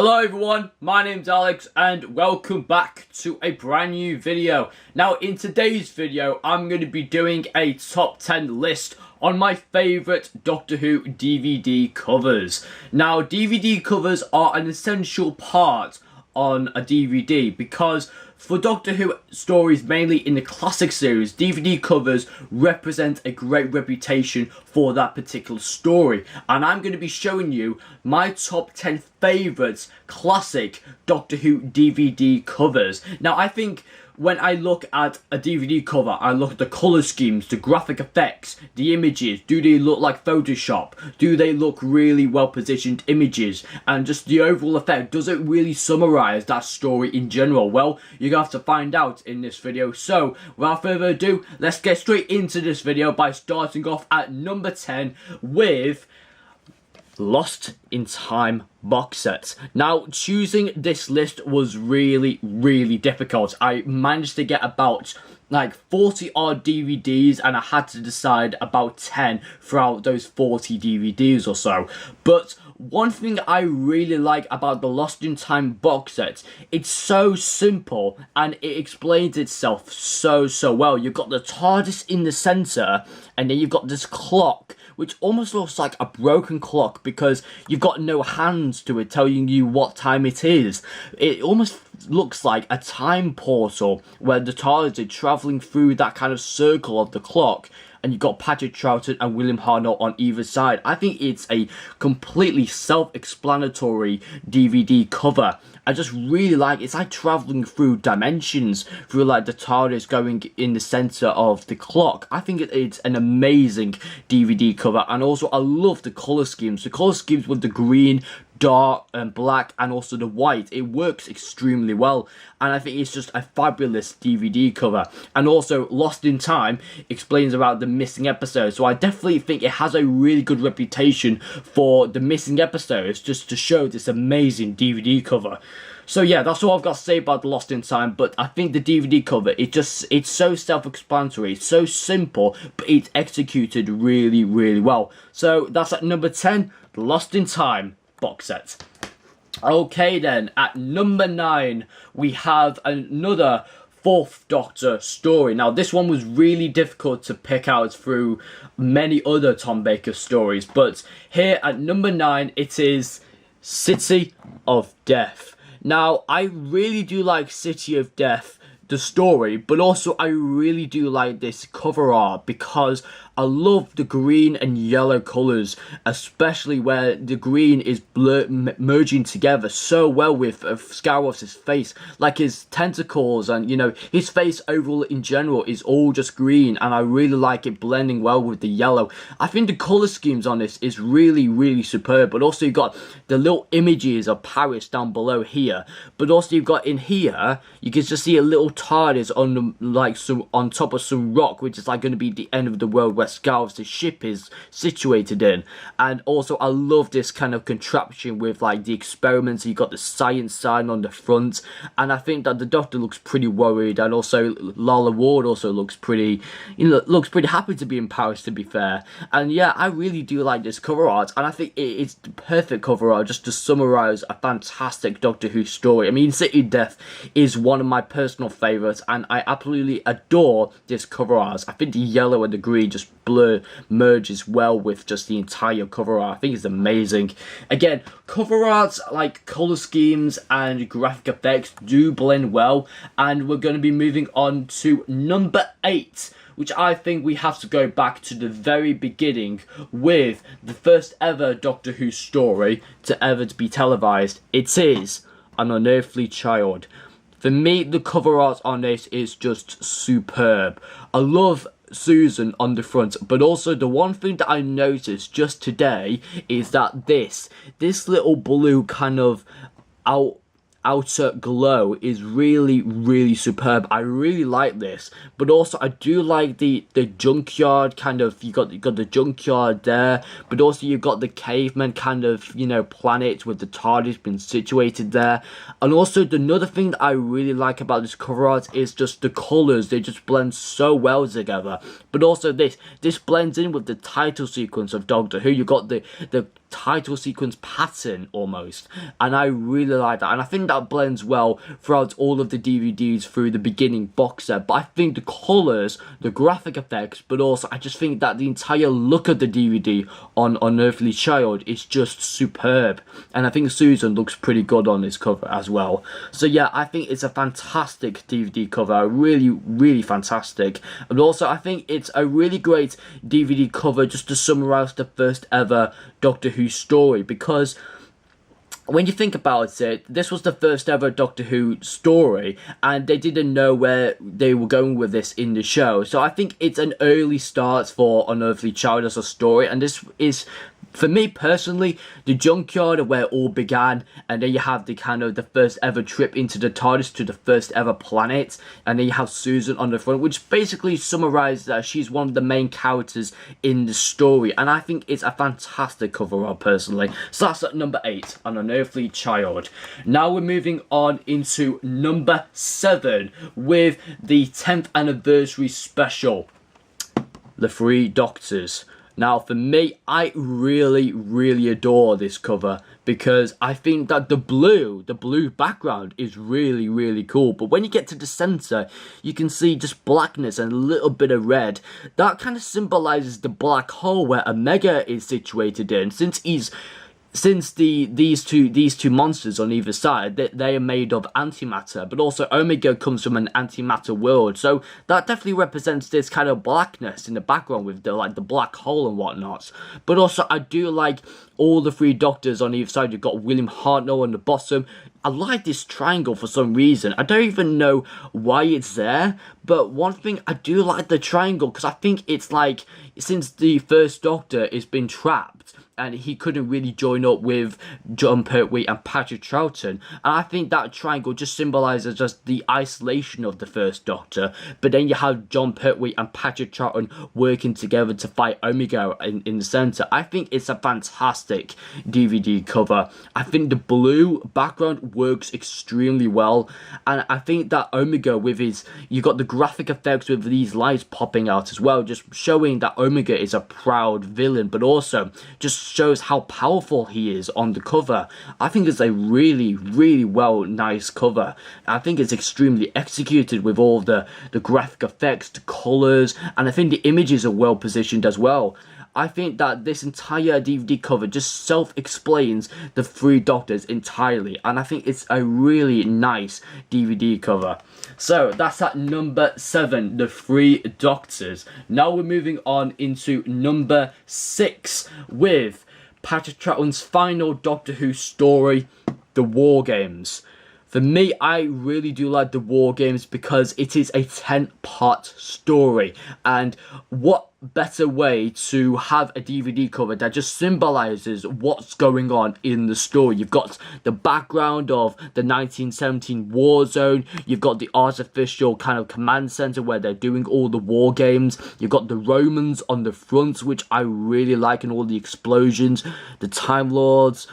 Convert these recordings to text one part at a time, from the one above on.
Hello everyone, my name's Alex and welcome back to a brand new video. Now in today's video I'm going to be doing a top 10 list on my favourite Doctor Who DVD covers. Now DVD covers are an essential part on a DVD because for Doctor Who stories, mainly in the classic series, DVD covers represent a great reputation for that particular story. And I'm going to be showing you my top 10 favourite classic Doctor Who DVD covers. Now, I think when I look at a DVD cover, I look at the colour schemes, the graphic effects, the images. Do they look like Photoshop? Do they look really well positioned images? And just the overall effect, does it really summarise that story in general? Well, you're going to have to find out in this video. So, without further ado, let's get straight into this video by starting off at number 10 with Lost in Time box set. Now, choosing this list was really difficult. I managed to get about like 40 odd DVDs and I had to decide about 10 throughout those 40 DVDs or so. But one thing I really like about the Lost in Time box set, it's so simple and it explains itself so well. You've got the TARDIS in the centre and then you've got this clock which almost looks like a broken clock because you've got no hands to it telling you what time it is. It almost looks like a time portal where the TARDIS is travelling through that kind of circle of the clock, and you've got Patrick Troughton and William Hartnell on either side. I think it's a completely self-explanatory DVD cover. I just really like it. It's like travelling through dimensions, through like the TARDIS going in the centre of the clock. I think it's an amazing DVD cover, and also I love the colour schemes. The colour schemes with the green, dark and black and also the white, it works extremely well, and I think it's just a fabulous DVD cover. And also Lost in Time explains about the missing episodes, so I definitely think it has a really good reputation for the missing episodes, just to show this amazing DVD cover. So yeah, that's all I've got to say about the Lost in Time, but I think the DVD cover, it's so self-explanatory, it's so simple, but it's executed really well. So that's at number 10, the Lost in Time box set. Okay then, at number 9 we have another Fourth Doctor story. Now this one was really difficult to pick out through many other Tom Baker stories, but here at number 9 it is City of Death. Now I really do like City of Death, the story, but also I really do like this cover art because I love the green and yellow colours, especially where the green is merging together so well with Scarross's face, like his tentacles, and you know, his face overall in general is all just green, and I really like it blending well with the yellow. I think the colour schemes on this is really superb, but also you've got the little images of Paris down below here, but also you've got in here, you can just see a little TARDIS on the, like on top of some rock, which is like going to be the end of the world where Scarross's ship is situated in. And also I love this kind of contraption with like the experiments. You got the science sign on the front, and I think that the Doctor looks pretty worried, and also Lalla Ward also looks pretty, you know, looks pretty happy to be in Paris, to be fair. And yeah, I really do like this cover art, and I think it's the perfect cover art just to summarise a fantastic Doctor Who story. I mean, City of Death is one of my personal favourites, and I absolutely adore this cover art. I think the yellow and the green just merges well with just the entire cover art. I think it's amazing. Again, cover arts like colour schemes and graphic effects do blend well, and we're going to be moving on to number 8, which I think we have to go back to the very beginning with the first ever Doctor Who story to ever be televised. It is An Unearthly Child. For me, the cover art on this is just superb. I love Susan on the front, but also the one thing that I noticed just today is that this little blue kind of outer glow is really superb. I really like this, but also I do like the junkyard kind of, you got the junkyard there, but also you've got the caveman kind of, you know, planet with the TARDIS being situated there. And also another thing that I really like about this cover art is just the colours. They just blend so well together. But also this blends in with the title sequence of Doctor Who. You got the title sequence pattern almost, and I really like that, and I think that blends well throughout all of the DVDs through the beginning box set. But I think the colours, the graphic effects, but also I just think that the entire look of the DVD on Unearthly Child is just superb, and I think Susan looks pretty good on this cover as well. So yeah, I think it's a fantastic DVD cover, really fantastic. And also I think it's a really great DVD cover just to summarise the first ever Doctor Who story, because when you think about it, this was the first ever Doctor Who story, and they didn't know where they were going with this in the show. So I think it's an early start for Unearthly Child as a story, and this is, for me personally, the junkyard of where it all began, and then you have the kind of the first ever trip into the TARDIS to the first ever planet, and then you have Susan on the front, which basically summarises that she's one of the main characters in the story, and I think it's a fantastic cover art personally. So that's at number 8 on Unearthly Child. Now we're moving on into number 7 with the 10th anniversary special, The Three Doctors. Now for me, I really adore this cover, because I think that the blue background is really cool, but when you get to the centre, you can see just blackness and a little bit of red. That kind of symbolises the black hole where Omega is situated in, since these two monsters on either side, they are made of antimatter, but also Omega comes from an antimatter world, so that definitely represents this kind of blackness in the background with the black hole and whatnot. But also I do like all the three Doctors on either side. You've got William Hartnell on the bottom. I like this triangle for some reason. I don't even know why it's there, but one thing, I do like the triangle, because I think it's like, since the first Doctor has been trapped and he couldn't really join up with John Pertwee and Patrick Troughton, and I think that triangle just symbolises just the isolation of the first Doctor, but then you have John Pertwee and Patrick Troughton working together to fight Omega in the centre. I think it's a fantastic DVD cover. I think the blue background works extremely well, and I think that Omega with his, you got the graphic effects with these lights popping out as well, just showing that Omega is a proud villain, but also just shows how powerful he is on the cover. I think it's a really nice cover. I think it's extremely executed with all the graphic effects, the colours, and I think the images are well positioned as well. I think that this entire DVD cover just self-explains the three Doctors entirely, and I think it's a really nice DVD cover. So that's at number 7, The Three Doctors. Now we're moving on into number 6 with Patrick Troughton's final Doctor Who story, The War Games. For me, I really do like The War Games because it is a 10-part story, and what better way to have a DVD cover that just symbolises what's going on in the story. You've got the background of the 1917 war zone, you've got the artificial kind of command centre where they're doing all the war games, you've got the Romans on the front, which I really like, and all the explosions, the Time Lords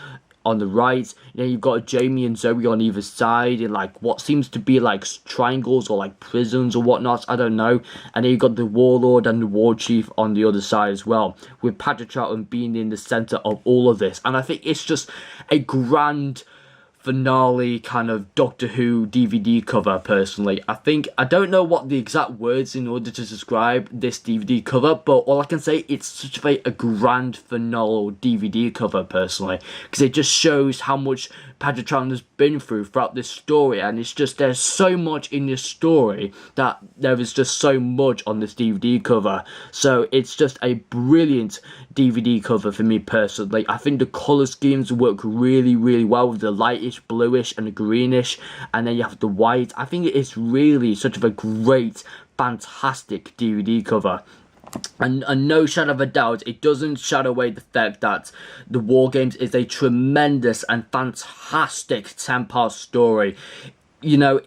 on the right, you know, you've got Jamie and Zoe on either side in like what seems to be like triangles or like prisons or whatnot, I don't know. And then you've got the Warlord and the War Chief on the other side as well, with Patrick Troughton being in the centre of all of this. And I think it's just a grand finale kind of Doctor Who DVD cover personally. I don't know what the exact words in order to describe this DVD cover, but all I can say, it's such a grand finale DVD cover personally, because it just shows how much Patrick Troughton has been through throughout this story, and it's just, there's so much in this story that there is just so much on this DVD cover. So it's just a brilliant DVD cover for me personally. I think the colour schemes work really well with the lightish bluish and the greenish, and then you have the white. I think it is really such a great, fantastic DVD cover. And no shadow of a doubt, it doesn't shadow away the fact that The War Games is a tremendous and fantastic 10-part story. You know,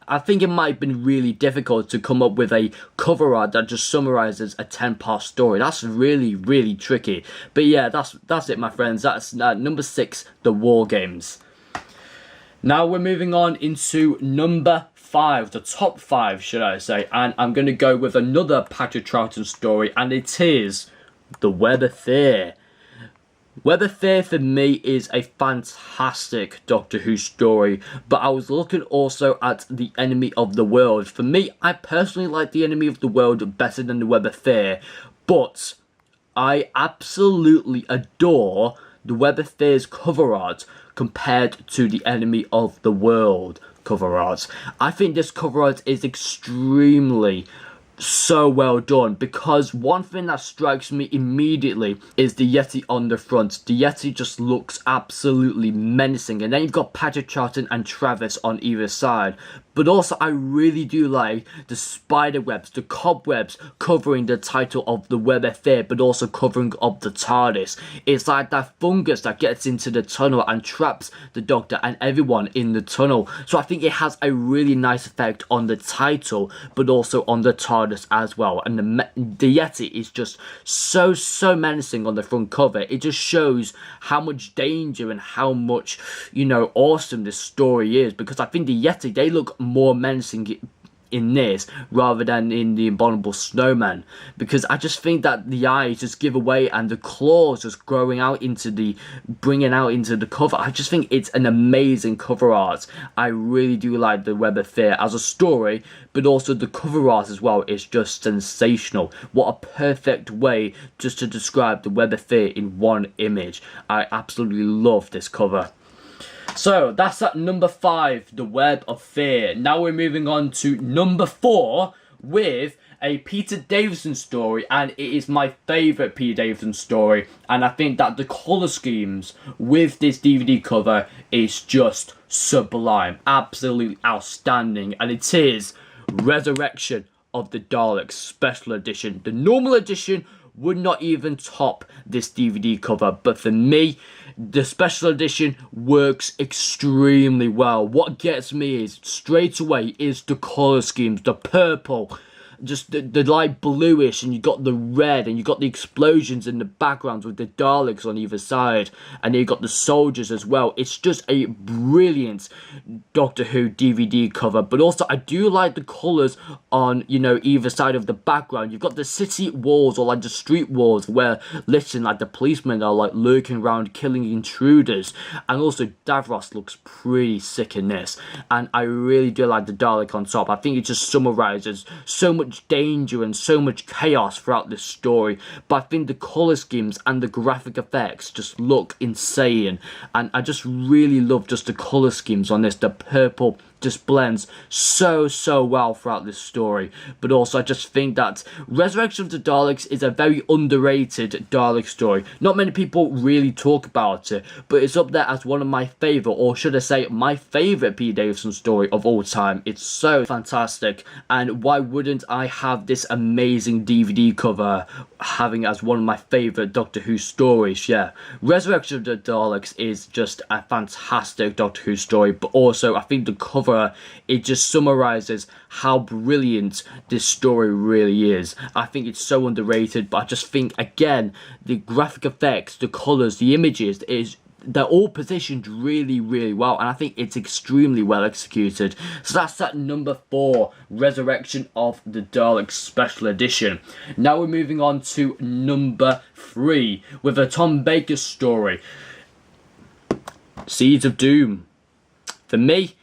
I think it might have been really difficult to come up with a cover art that just summarises a 10-part story. That's really tricky. But yeah, that's it, my friends. That's number 6, The War Games. Now we're moving on into number 5, the top 5 should I say, and I'm going to go with another Patrick Troughton story, and it is The Web of Fear. Web of Fear for me is a fantastic Doctor Who story, but I was looking also at the Enemy of the World. For me, I personally like the Enemy of the World better than the Web of Fear, but I absolutely adore the Web of Fear's cover art compared to the Enemy of the World cover art. I think this cover art is extremely so well done, because one thing that strikes me immediately is the Yeti on the front. The Yeti just looks absolutely menacing, and then you've got Patrick Charlton and Travis on either side. But also, I really do like the spider webs, the cobwebs covering the title of the Web of Fear, but also covering up the TARDIS. It's like that fungus that gets into the tunnel and traps the Doctor and everyone in the tunnel. So I think it has a really nice effect on the title, but also on the TARDIS as well. And the Yeti is just so menacing on the front cover. It just shows how much danger and how much, awesome this story is. Because I think the Yeti, they look more menacing in this rather than in the Abominable Snowman, because I just think that the eyes just give away and the claws just bringing out into the cover. I just think it's an amazing cover art. I really do like the Web of Fear as a story, but also the cover art as well is just sensational. What a perfect way just to describe the Web of Fear in one image. I absolutely love this cover. So that's at number 5, the Web of Fear. Now we're moving on to number 4 with a Peter Davison story, and it is my favourite Peter Davison story, and I think that the colour schemes with this DVD cover is just sublime, absolutely outstanding, and it is Resurrection of the Daleks Special Edition. The normal edition would not even top this DVD cover, but for me, the special edition works extremely well. What gets me is, straight away, is the colour schemes, the purple, just the light bluish, and you got the red, and you got the explosions in the background with the Daleks on either side, and then you got the soldiers as well. It's just a brilliant Doctor Who DVD cover. But also, I do like the colours on, either side of the background. You've got the city walls, or like the street walls, where literally like the policemen are like lurking around killing intruders, and also Davros looks pretty sick in this, and I really do like the Dalek on top. I think it just summarises so much danger and so much chaos throughout this story, but I think the colour schemes and the graphic effects just look insane, and I just really love just the colour schemes on this. The purple just blends so well throughout this story. But also, I just think that Resurrection of the Daleks is a very underrated Dalek story. Not many people really talk about it, but it's up there as one of my favourite, or should I say my favourite Peter Davison story of all time. It's so fantastic, and why wouldn't I have this amazing DVD cover having it as one of my favourite Doctor Who stories? Yeah, Resurrection of the Daleks is just a fantastic Doctor Who story, but also I think the cover, it just summarises how brilliant this story really is. I think it's so underrated, but I just think, again, the graphic effects, the colours, the images, they're all positioned really well, and I think it's extremely well executed. So that's at number 4, Resurrection of the Daleks Special Edition. Now we're moving on to number 3 with a Tom Baker story, Seeds of Doom. For me,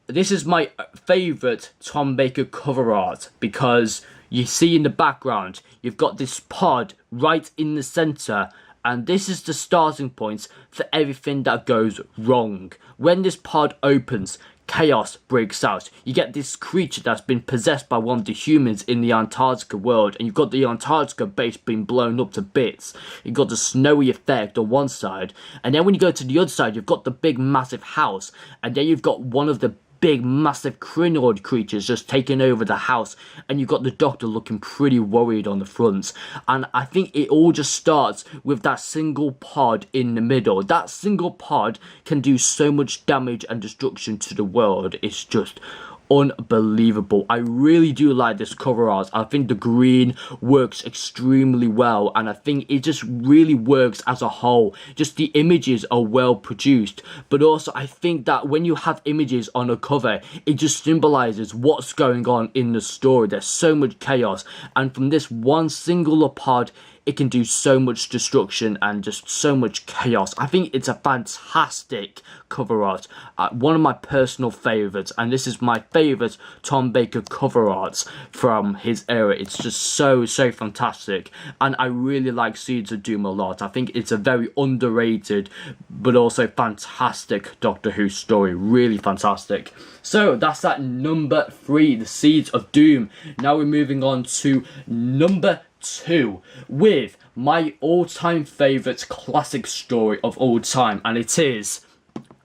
this is my favourite Tom Baker cover art, because you see in the background, you've got this pod right in the centre, and this is the starting point for everything that goes wrong. When this pod opens, chaos breaks out. You get this creature that's been possessed by one of the humans in the Antarctica world, and you've got the Antarctica base being blown up to bits. You've got the snowy effect on one side, and then when you go to the other side, you've got the big massive house, and then you've got one of the big massive crinoid creatures just taking over the house, and you've got the Doctor looking pretty worried on the front. And I think it all just starts with that single pod in the middle. That single pod can do so much damage and destruction to the world. It's just unbelievable. I really do like this cover art. I think the green works extremely well, and I think it just really works as a whole. Just the images are well produced, but also I think that when you have images on a cover, it just symbolises what's going on in the story. There's so much chaos, and from this one singular pod, it can do so much destruction and just so much chaos. I think it's a fantastic cover art, one of my personal favourites, and this is my favourite Tom Baker cover arts from his era. It's just so fantastic, and I really like Seeds of Doom a lot. I think it's a very underrated but also fantastic Doctor Who story, really fantastic. So that's at number 3, the Seeds of Doom. Now we're moving on to number 2 with my all-time favourite classic story of all time, and it is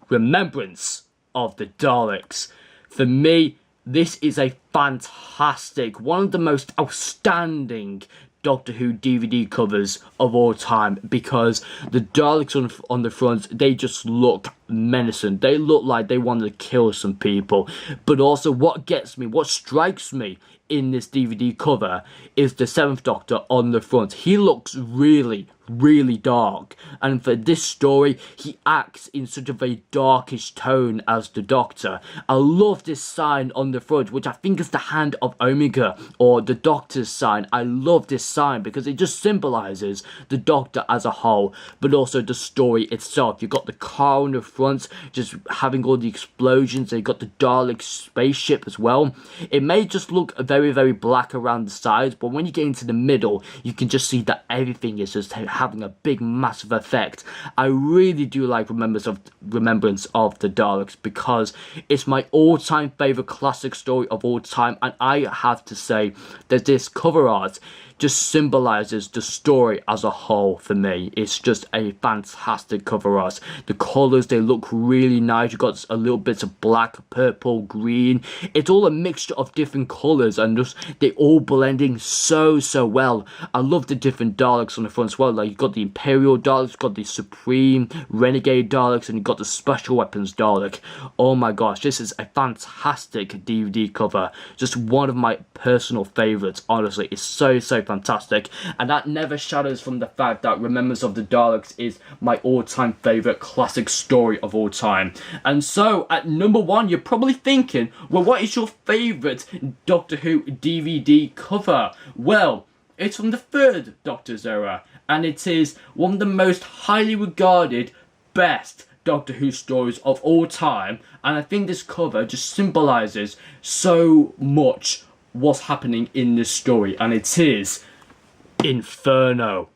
Remembrance of the Daleks. For me, this is a fantastic, one of the most outstanding Doctor Who DVD covers of all time, because the Daleks on the front, they just look menacing. They look like they want to kill some people. But also what strikes me in this DVD cover is the 7th Doctor on the front. He looks really dark, and for this story he acts in such a very darkish tone as the Doctor. I love this sign on the front, which I think is the hand of Omega, or the Doctor's sign. I love this sign because it just symbolises the Doctor as a whole, but also the story itself. You've got the car on the front just having all the explosions, you've got the Dalek spaceship as well. It may just look very black around the sides, but when you get into the middle you can just see that everything is just having a big massive effect. I really do like Remembrance of the Daleks because it's my all-time favourite classic story of all time, and I have to say that this cover art just symbolises the story as a whole for me. It's just a fantastic cover art. The colours, they look really nice. You've got a little bit of black, purple, green. It's all a mixture of different colours, and just they all blending so well. I love the different Daleks on the front as well. Like, you've got the Imperial Daleks, you've got the Supreme Renegade Daleks, and you've got the Special Weapons Dalek. Oh my gosh, this is a fantastic DVD cover. Just one of my personal favourites, honestly. It's so fantastic, and that never shadows from the fact that Remembrance of the Daleks is my all-time favourite classic story of all time. And so at number 1, you're probably thinking, well, what is your favourite Doctor Who DVD cover? Well, it's from the 3rd Doctor's era, and it is one of the most highly regarded, best Doctor Who stories of all time, and I think this cover just symbolises so much what's happening in this story, and it is Inferno.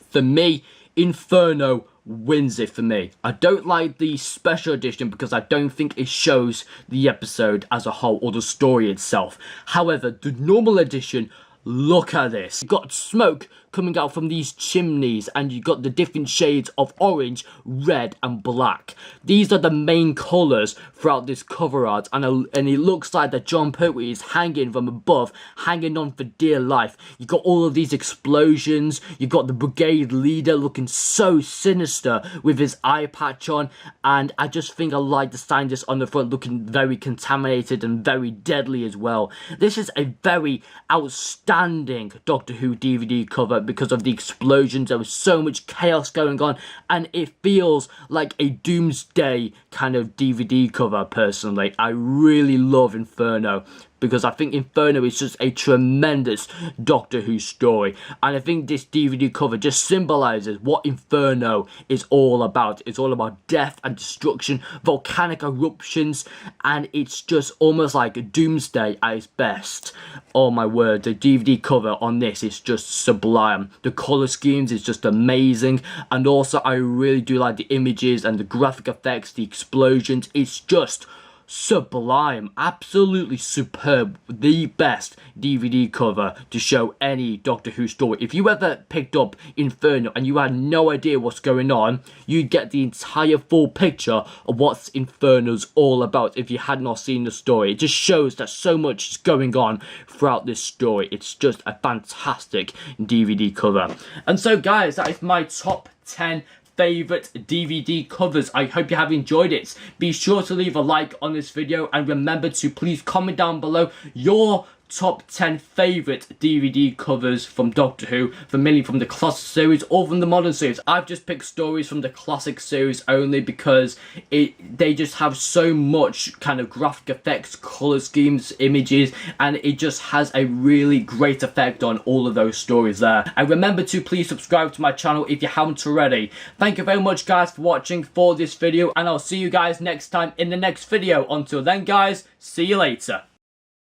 For me, Inferno wins it for me. I don't like the special edition because I don't think it shows the episode as a whole or the story itself. However, the normal edition, look at this. You've got smoke coming out from these chimneys, and you've got the different shades of orange, red and black. These are the main colours throughout this cover art, and it looks like that John Pertwee is hanging from above, hanging on for dear life. You've got all of these explosions, you've got the brigade leader looking so sinister with his eye patch on, and I just think I like the scientist on the front looking very contaminated and very deadly as well. This is a very outstanding Doctor Who DVD cover because of the explosions. There was so much chaos going on, and it feels like a doomsday kind of DVD cover. Personally, I really love Inferno because I think Inferno is just a tremendous Doctor Who story, and I think this DVD cover just symbolises what Inferno is all about. It's all about death and destruction, volcanic eruptions, and it's just almost like a doomsday at its best. Oh my word, the DVD cover on this is just sublime. The colour schemes is just amazing, and also I really do like the images and the graphic effects, the explosions. It's just sublime, absolutely superb, the best DVD cover to show any Doctor Who story. If you ever picked up Inferno and you had no idea what's going on, you get the entire full picture of what Inferno's all about if you had not seen the story. It just shows that so much is going on throughout this story. It's just a fantastic DVD cover. And so guys, that is my top 10 favourite DVD covers. I hope you have enjoyed it. Be sure to leave a like on this video, and remember to please comment down below your top 10 favourite DVD covers from Doctor Who, mainly from the classic series or from the modern series. I've just picked stories from the classic series only because they just have so much kind of graphic effects, colour schemes, images, and it just has a really great effect on all of those stories there. And remember to please subscribe to my channel if you haven't already. Thank you very much guys for watching for this video, and I'll see you guys next time in the next video. Until then guys, see you later.